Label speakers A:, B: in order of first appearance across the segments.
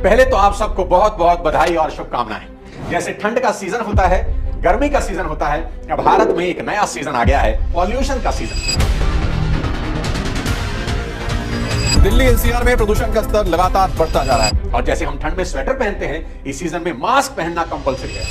A: पहले तो आप सबको बहुत बहुत बधाई और शुभकामनाएं। जैसे ठंड का सीजन होता है, गर्मी का सीजन होता है, अब भारत में एक नया सीजन आ गया है, पॉल्यूशन का सीजन।
B: दिल्ली एनसीआर में प्रदूषण का स्तर लगातार बढ़ता जा रहा है
A: और जैसे हम ठंड में स्वेटर पहनते हैं, इस सीजन में मास्क पहनना कंपलसरी है।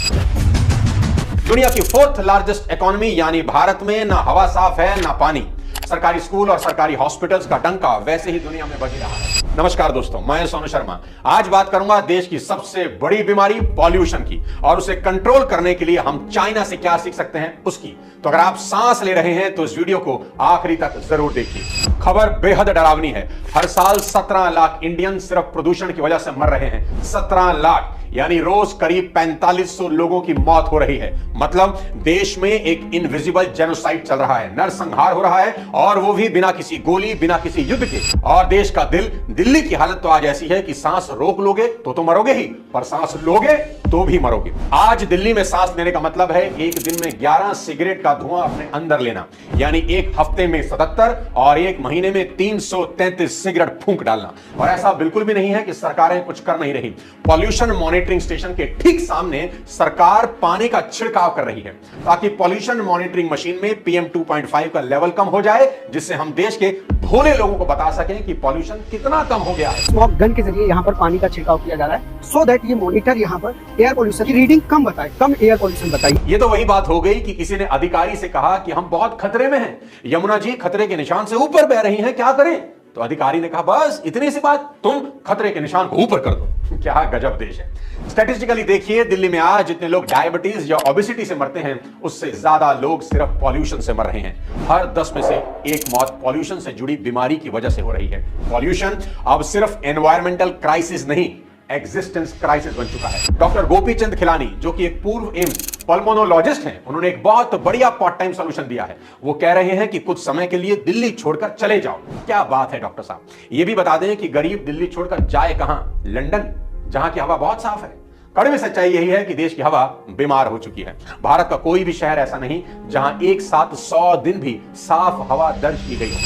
A: दुनिया की 4th लार्जेस्ट इकोनॉमी यानी भारत में ना हवा साफ है ना पानी। सरकारी स्कूल और सरकारी हॉस्पिटल्स का डंका वैसे ही दुनिया में बज रहा है। नमस्कार दोस्तों, मैं सोनू शर्मा। आज बात करूंगा देश की सबसे बड़ी बीमारी पॉल्यूशन की और उसे कंट्रोल करने के लिए हम चाइना से क्या सीख सकते हैं उसकी। तो अगर आप सांस ले रहे हैं तो इस वीडियो को आखिरी तक जरूर देखिए। खबर बेहद डरावनी है। हर साल 17 लाख इंडियन सिर्फ प्रदूषण की वजह से मर रहे हैं। 17 लाख यानी रोज करीब 4500 लोगों की मौत हो रही है। मतलब देश में एक इनविजिबल जेनोसाइड चल रहा है, नरसंहार हो रहा है, और वो भी बिना किसी गोली, बिना किसी युद्ध के। और देश का दिल्ली की हालत तो आज ऐसी है कि सांस रोक लोगे तो मरोगे ही, पर सांस लोगे तो भी मरोगे। आज दिल्ली में सांस लेने का मतलब है एक दिन में 11 सिगरेट का धुआं अपने अंदर लेना, यानी एक हफ्ते में 77 और एक महीने में 333 सिगरेट फूंक डालना। और ऐसा बिल्कुल भी नहीं है कि सरकारें कुछ कर नहीं रही। पॉल्यूशन मॉनिटरिंग स्टेशन के ठीक सामने सरकार पानी का छिड़काव कर रही है ताकि पॉल्यूशन मॉनिटरिंग मशीन में PM 2.5 का लेवल कम हो जाए, जिससे हम देश के भोले लोगों को बता सकें कि पॉल्यूशन कितना कम हो गया है।
C: स्मॉग गन के जरिए यहाँ पर पानी का छिड़काव किया जा रहा है सो दैट ये मॉनिटर यहाँ पर एयर पोल्यूशन की रीडिंग कम बताए, कम एयर पोल्यूशन बताइए।
A: ये तो वही बात हो गई कि किसी ने अधिकारी से कहा कि हम बहुत खतरे में हैं, यमुना जी खतरे के निशान से ऊपर बह रही हैं, क्या करें? तो अधिकारी ने कहा बस इतनी सी बात, तुम खतरे के निशान को ऊपर कर दो। क्या गजब देश है। स्टैटिस्टिकली देखिए, दिल्ली में आज जितने लोग डायबिटीज या ओबेसिटी से मरते हैं, उससे ज्यादा लोग सिर्फ पॉल्यूशन से मर रहे हैं। हर 10 में से एक मौत पॉल्यूशन से जुड़ी बीमारी की वजह से हो रही है। पॉल्यूशन अब सिर्फ एनवायरमेंटल क्राइसिस नहीं, एग्जिस्टेंस क्राइसिस बन चुका है। डॉक्टर गोपीचंद खिलानी, जो कि एक पूर्व एम्स पल्मोनोलॉजिस्ट हैं, उन्होंने एक बहुत बढ़िया पार्ट टाइम सॉल्यूशन दिया है। वो कह रहे हैं कि कुछ समय के लिए दिल्ली छोड़कर चले जाओ। क्या बात है डॉक्टर साहब। ये भी बता दें कि गरीब दिल्ली छोड़कर जाए कहां? लंदन, जहां की हवा बहुत साफ है। कड़वी सच्चाई यही है कि देश की हवा बीमार हो चुकी है। भारत का कोई भी शहर ऐसा नहीं जहां एक साथ 100 दिन भी साफ हवा दर्ज की गई हो।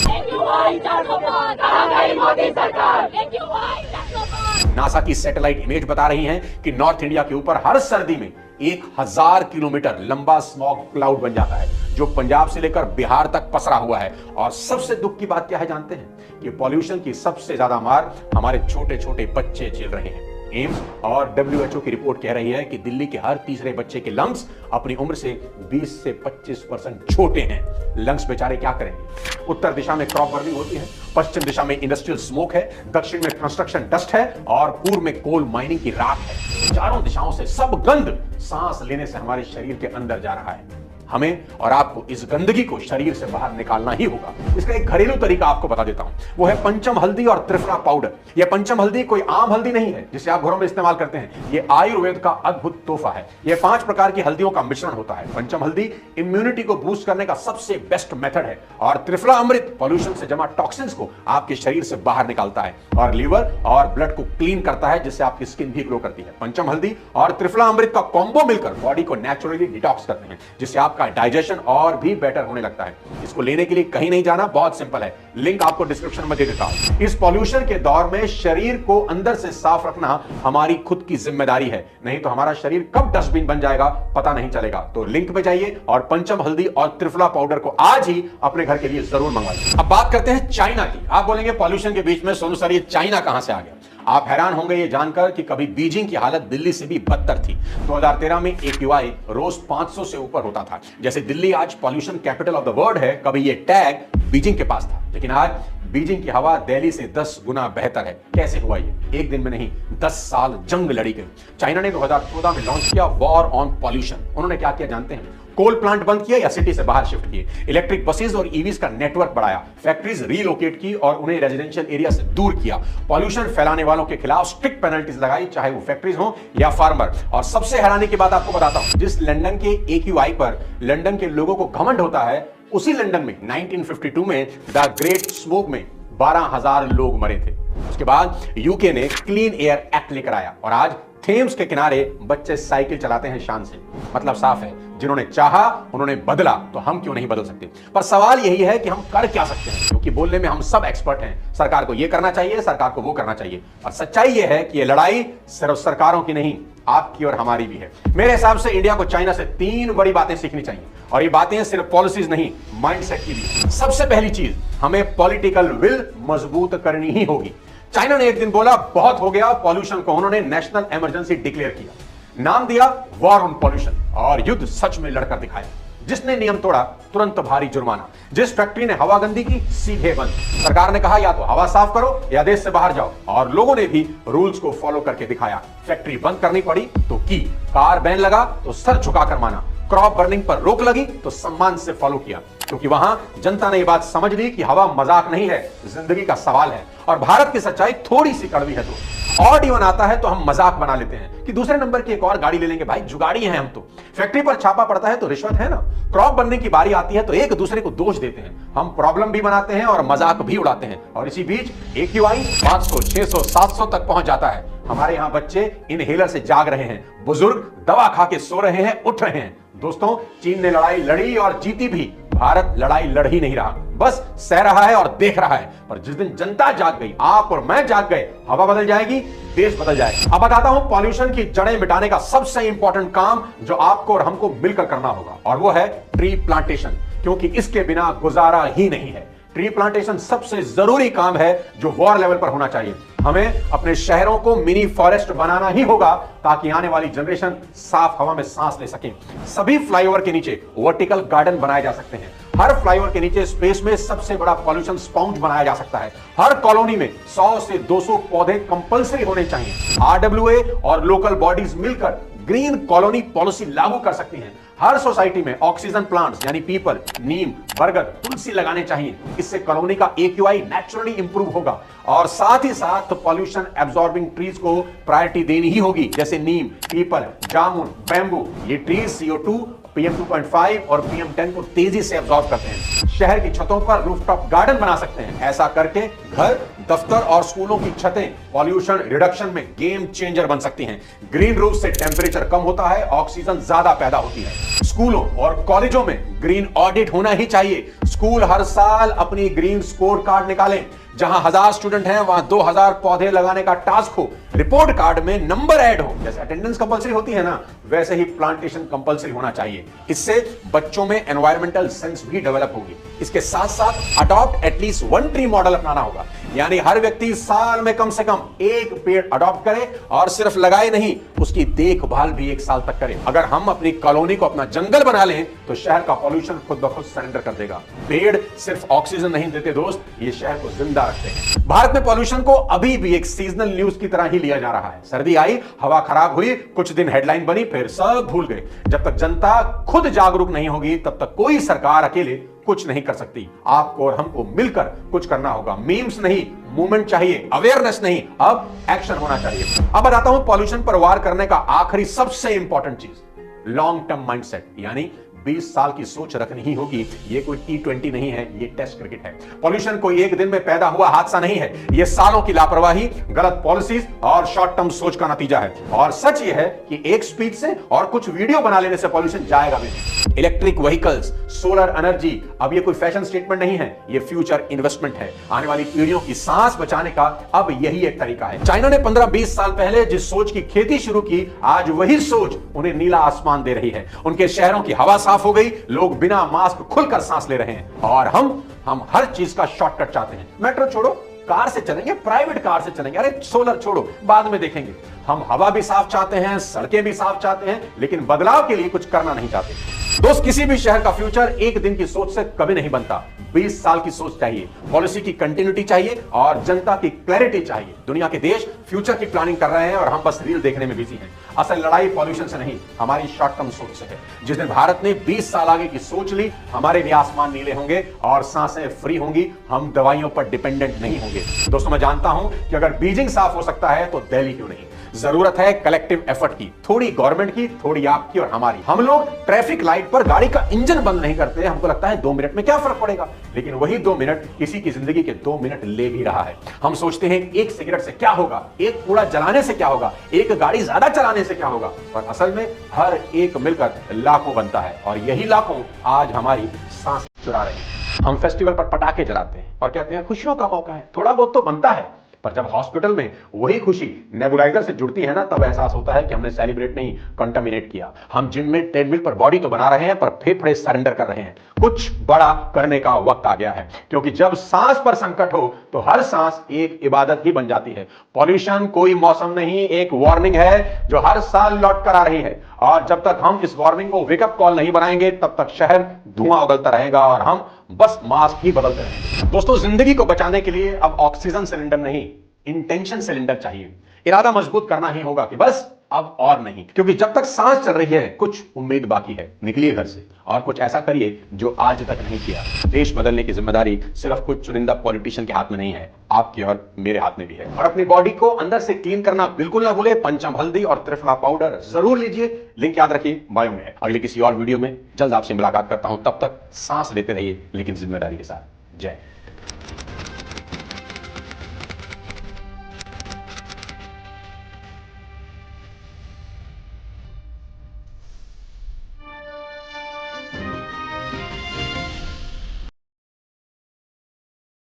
A: नासा की सैटेलाइट इमेज बता रही हैं कि नॉर्थ इंडिया के ऊपर हर सर्दी में 1000 किलोमीटर लंबा स्मॉग क्लाउड बन जाता है, जो पंजाब से लेकर बिहार तक पसरा हुआ है। और सबसे दुख की बात क्या है जानते हैं? कि पॉल्यूशन की सबसे ज्यादा मार हमारे छोटे छोटे बच्चे झेल रहे हैं। एम्स और WHO की रिपोर्ट कह रही है कि दिल्ली के हर तीसरे बच्चे के लंग्स अपनी उम्र से 20 से 25% छोटे हैं। लंग्स बेचारे क्या करेंगे? उत्तर दिशा में क्रॉप बर्निंग होती है, पश्चिम दिशा में इंडस्ट्रियल स्मोक है, दक्षिण में कंस्ट्रक्शन डस्ट है और पूर्व में कोल माइनिंग की राख है। चारों दिशाओं से सब गंद सांस लेने से हमारे शरीर के अंदर जा रहा है। हमें और आपको इस गंदगी को शरीर से बाहर निकालना ही होगा। इसका एक घरेलू तरीका आपको बता देता हूं, वो है पंचम हल्दी और त्रिफला पाउडर। यह पंचम हल्दी कोई आम हल्दी नहीं है जिसे आप घरों में इस्तेमाल करते हैं। यह आयुर्वेद का अद्भुत तोहफा है। यह 5 प्रकार की हल्दियों का मिश्रण होता है। पंचम हल्दी इम्यूनिटी को बूस्ट करने का सबसे बेस्ट मेथड है और त्रिफला अमृत पॉल्यूशन से जमा टॉक्सिन्स को आपके शरीर से बाहर निकालता है और लीवर और ब्लड को क्लीन करता है, जिससे आपकी स्किन भी ग्लो करती है। पंचम हल्दी और त्रिफला अमृत का कॉम्बो मिलकर बॉडी को नेचुरली डिटॉक्स करते हैं, जिससे आपका डाइजेशन और भी बेटर होने लगता है। इसको लेने के लिए कहीं नहीं जाना, बहुत सिंपल है। लिंक आपको डिस्क्रिप्शन में दे देता हूं। इस पॉल्यूशन के दौर में शरीर को अंदर से साफ रखना हमारी खुद की जिम्मेदारी है, नहीं तो हमारा शरीर कब डस्टबिन बन जाएगा पता नहीं चलेगा। तो लिंक पे जाइए और पंचम हल्दी और त्रिफला पाउडर को आज ही अपने घर के लिए जरूर मंगवाइए। अब बात करते हैं चाइना की। आप बोलेंगे पॉल्यूशन के बीच में सोनू सर ये चाइना कहां से आ गया? आप हैरान होंगे ये जानकर कि कभी बीजिंग की हालत दिल्ली से भी बदतर थी। 2013 में AQI रोज 500 से ऊपर होता था। जैसे दिल्ली आज pollution capital of the world है, कभी ये टैग बीजिंग के पास था, लेकिन आज बीजिंग की हवा दिल्ली से 10 गुना बेहतर है। कैसे हुआ ये? एक दिन में नहीं, 10 साल जंग लड़ी गई। चाइना ने 2014 में लॉन्च किया वॉर ऑन पॉल्यूशन। उन्होंने क्या किया जानते हैं? कोल प्लांट बंद किया या सिटी से बाहर शिफ्ट किए, इलेक्ट्रिक बसेस और ईवीज का नेटवर्क बढ़ाया, फैक्ट्रीज रीलोकेट की और उन्हें रेजिडेंशियल एरिया से दूर किया, पॉल्यूशन फैलाने वालों के खिलाफ स्ट्रिक्ट पेनल्टीज लगाई, चाहे वो फैक्ट्रीज हो या फार्मर। और सबसे हैरानी की बात आपको बताता हूं, जिस लंदन के AQI पर लंदन के लोगों को घमंड होता है, उसी लंदन में 1952 में द ग्रेट स्मोक में 12,000 लोग मरे थे। उसके बाद यूके ने क्लीन एयर एक्ट लेकर आया और आज थेम्स के किनारे बच्चे साइकिल चलाते हैं शान से। मतलब साफ है, जिन्होंने चाहा उन्होंने बदला, तो हम क्यों नहीं बदल सकते? पर सवाल यही है कि हम कर क्या सकते हैं, क्योंकि बोलने में हम सब एक्सपर्ट हैं। सरकार को यह करना चाहिए, सरकार को वो करना चाहिए, और सच्चाई यह है कि यह लड़ाई सिर्फ सरकारों की नहीं, आपकी और हमारी भी है। मेरे हिसाब से इंडिया को चाइना से 3 बड़ी बातें सीखनी चाहिए, और ये बातें सिर्फ पॉलिसीज नहीं, माइंडसेट की भी। सबसे पहली चीज, हमें पॉलिटिकल विल मजबूत करनी ही होगी। चाइना ने एक दिन बोला बहुत हो गया, पॉल्यूशन को उन्होंने नेशनल इमरजेंसी डिक्लेयर किया, नाम दिया वॉर ऑन पॉल्यूशन, और युद्ध सच में लड़कर दिखाया। जिसने नियम तोड़ा तुरंत भारी जुर्माना, जिस फैक्ट्री ने हवा गंदी की सीधे बंद। सरकार ने कहा या तो हवा साफ करो या देश से बाहर जाओ, और लोगों ने भी रूल्स को फॉलो करके दिखाया। फैक्ट्री बंद करनी पड़ी तो की, कार बैन लगा तो सर झुकाकर माना, क्रॉप बर्निंग पर रोक लगी तो सम्मान से फॉलो किया, क्योंकि वहां जनता ने यह बात समझ ली कि हवा मजाक नहीं है, जिंदगी का सवाल है। और भारत की सच्चाई थोड़ी सी कड़वी है तो ऑड इवन आता है तो हम मजाक बना लेते हैं कि दूसरे नंबर की एक और गाड़ी ले लेंगे, भाई जुगाड़ी हैं हम तो। फैक्ट्री पर छापा पड़ता है तो रिश्वत है ना, क्रॉप बनने की बारी आती है तो एक दूसरे को दोष देते हैं। हम प्रॉब्लम भी बनाते हैं और मजाक भी उड़ाते हैं, और इसी बीच AQI 500, 600, 700 तक पहुंच जाता है। हमारे यहां बच्चे इनहेलर से जाग रहे हैं, बुजुर्ग दवा खा के सो रहे हैं, उठ रहे हैं। दोस्तों, चीन ने लड़ाई लड़ी और जीती भी, भारत लड़ाई लड़ ही नहीं रहा, बस सह रहा है और देख रहा है। पर जिस दिन जनता जाग गई, आप और मैं जाग गए, हवा बदल जाएगी, देश बदल जाएगा। अब बताता हूं पॉल्यूशन की जड़ें मिटाने का सबसे इंपॉर्टेंट काम जो आपको और हमको मिलकर करना होगा, और वो है ट्री प्लांटेशन, क्योंकि इसके बिना गुजारा ही नहीं है। ट्री प्लांटेशन सबसे जरूरी काम है जो वॉर लेवल पर होना चाहिए। हमें अपने शहरों को मिनी फॉरेस्ट बनाना ही होगा ताकि आने वाली जनरेशन साफ हवा में सांस ले सके। सभी फ्लाईओवर के नीचे वर्टिकल गार्डन बनाए जा सकते हैं। हर फ्लाईओवर के नीचे स्पेस में सबसे बड़ा पॉल्यूशन स्पाउंज बनाया जा सकता है। हर कॉलोनी में 100 से 200 पौधे कंपलसरी होने चाहिए। RWA और लोकल बॉडीज मिलकर ग्रीन कॉलोनी पॉलिसी लागू कर सकती हैं। हर सोसाइटी में ऑक्सीजन प्लांट्स यानी पीपल, नीम, बरगद, तुलसी लगाने चाहिए। इससे कॉलोनी का AQI नेचुरली इंप्रूव होगा, और साथ ही साथ पॉल्यूशन एब्जॉर्बिंग ट्रीज को प्रायोरिटी देनी ही होगी, जैसे नीम, पीपल, जामुन, बैम्बू। ये ट्रीज CO2, PM2.5 और PM10 को तेजी से एब्जॉर्ब करते हैं। शहर की छतों पर रूफटॉप गार्डन बना सकते हैं। ऐसा करके घर, दफ्तर और स्कूलों की छतें पॉल्यूशन रिडक्शन में गेम चेंजर बन सकती हैं। ग्रीन रूफ से टेंपरेचर कम होता है, ऑक्सीजन ज्यादा पैदा होती है। स्कूलों और कॉलेजों में ग्रीन ऑडिट होना ही चाहिए। स्कूल हर साल अपनी ग्रीन स्कोर कार्ड निकालें। जहां 1000 स्टूडेंट हैं वहां 2000 पौधे लगाने का टास्क हो। रिपोर्ट कार्ड में नंबर ऐड हो, जैसे अटेंडेंस कंपलसरी होती है ना, वैसे ही प्लांटेशन कंपलसरी होना चाहिए। इससे बच्चों में एनवायरमेंटल सेंस भी डेवलप होगी। इसके साथ साथ अडॉप्ट एटलीस्ट 1 ट्री मॉडल अपनाना होगा, यानी हर व्यक्ति साल में कम से कम 1 पेड़ अडॉप्ट करे, और सिर्फ लगाए नहीं, उसकी देखभाल भी 1 साल तक करे। अगर हम अपनी कॉलोनी को अपना जंगल बना लें तो शहर का पॉल्यूशन खुद ब खुद सरेंडर कर देगा। पेड़ सिर्फ ऑक्सीजन नहीं देते दोस्त, ये शहर को जिंदा रखते हैं। भारत में पॉल्यूशन को अभी भी एक सीजनल न्यूज की तरह ही लिया जा रहा है। सर्दी आई, हवा खराब हुई, कुछ दिन हेडलाइन बनी, फिर सब भूल गए। जब तक जनता खुद जागरूक नहीं होगी तब तक कोई सरकार अकेले कुछ नहीं कर सकती। आपको और हमको मिलकर कुछ करना होगा। मीम्स नहीं, मूवमेंट चाहिए, अवेयरनेस नहीं, अब एक्शन होना चाहिए। अब बताता हूं पॉल्यूशन पर वार करने का आखिरी सबसे इंपॉर्टेंट चीज, लॉन्ग टर्म माइंडसेट, यानी 20 साल की सोच रखनी ही होगी। ये कोई T20 नहीं है, ये टेस्ट क्रिकेट है। पॉल्यूशन कोई एक दिन में पैदा हुआ हादसा नहीं है, ये सालों की लापरवाही, गलत पॉलिसीज और शॉर्ट टर्म सोच का नतीजा है। और सच ये है कि एक स्पीच से और कुछ वीडियो बना लेने से पॉल्यूशन जाएगा भी नहीं। इलेक्ट्रिक व्हीकल्स, सोलर एनर्जी, अब ये कोई फैशन स्टेटमेंट नहीं है, ये फ्यूचर इन्वेस्टमेंट है। आने वाली पीढ़ियों की सांस बचाने का अब यही एक तरीका है। चाइना ने 15-20 साल पहले जिस सोच की खेती शुरू की, आज वही सोच उन्हें नीला आसमान दे रही है। उनके शहरों की हवा साफ हो गई, लोग बिना मास्क खुलकर सांस ले रहे हैं। और हम हर चीज का शॉर्टकट चाहते हैं। मेट्रो छोड़ो, कार से चलेंगे, प्राइवेट कार से चलेंगे, अरे सोलर छोड़ो, बाद में देखेंगे। हम हवा भी साफ चाहते हैं, सड़कें भी साफ चाहते हैं, लेकिन बदलाव के लिए कुछ करना नहीं चाहते। दोस्त, किसी भी शहर का फ्यूचर एक दिन की सोच से कभी नहीं बनता। 20 साल की सोच चाहिए, पॉलिसी की कंटिन्यूटी चाहिए और जनता की क्लैरिटी चाहिए। दुनिया के देश फ्यूचर की प्लानिंग कर रहे हैं और हम बस रील देखने में बिजी हैं। असल लड़ाई पॉल्यूशन से नहीं, हमारी शॉर्ट टर्म सोच से है। जिस दिन भारत ने 20 साल आगे की सोच ली, हमारे भी आसमान नीले होंगे और सांसें फ्री होंगी। हम दवाइयों पर डिपेंडेंट नहीं होंगे। दोस्तों, मैं जानता हूं कि अगर बीजिंग साफ हो सकता है तो दिल्ली क्यों नहीं। जरूरत है कलेक्टिव एफर्ट की, थोड़ी गवर्नमेंट की, थोड़ी आपकी और हमारी। हम लोग ट्रैफिक लाइट पर गाड़ी का इंजन बंद नहीं करते, हमको लगता है 2 मिनट में क्या फर्क पड़ेगा, लेकिन वही 2 मिनट किसी की जिंदगी के 2 मिनट ले भी रहा है। हम सोचते हैं एक सिगरेट से क्या होगा, एक कूड़ा जलाने से क्या होगा, एक गाड़ी ज्यादा चलाने से क्या होगा, पर असल में हर एक मिलकर लाखों बनता है, और यही लाखों आज हमारी सांस चुरा रहे हैं। हम फेस्टिवल पर पटाखे जलाते हैं और कहते हैं खुशियों का मौका है, थोड़ा बहुत तो बनता है, पर जब हॉस्पिटल में वही खुशी नेबुलाइजर से जुड़ती है ना, तब एहसास होता है कि हमने सेलिब्रेट नहीं, कंटामिनेट किया। हम जिम में ट्रेडमिल पर बॉडी तो बना रहे हैं, पर फेफड़े सरेंडर कर रहे हैं। कुछ बड़ा करने का वक्त आ गया है, क्योंकि जब सांस पर संकट हो तो हर सांस एक इबादत ही बन जाती है। पॉल्यूशन कोई मौसम नहीं, एक वार्निंग है जो हर साल लौट कर आ रही है, और जब तक हम इस वार्निंग को वेकअप कॉल नहीं बनाएंगे, तब तक शहर धुआं उगलता रहेगा और हम बस मास्क ही बदलते रहेंगे। दोस्तों, जिंदगी को बचाने के लिए अब ऑक्सीजन सिलेंडर नहीं, इंटेंशन सिलेंडर चाहिए। इरादा मजबूत करना ही होगा कि बस अब और नहीं, क्योंकि जब तक सांस चल रही है कुछ उम्मीद बाकी है। निकलिए घर से और कुछ ऐसा करिए जो आज तक नहीं किया। देश बदलने की जिम्मेदारी सिर्फ कुछ चुनिंदा पॉलिटिशियन के हाथ में नहीं है, आपके और मेरे हाथ में भी है। और अपनी बॉडी को अंदर से क्लीन करना बिल्कुल ना भूले। पंचम हल्दी और त्रिफला पाउडर जरूर लीजिए, लिंक याद रखिए बायो में है। अगले किसी और वीडियो में जल्द आपसे मुलाकात करता हूं, तब तक सांस लेते रहिए लेकिन जिम्मेदारी के साथ। जय।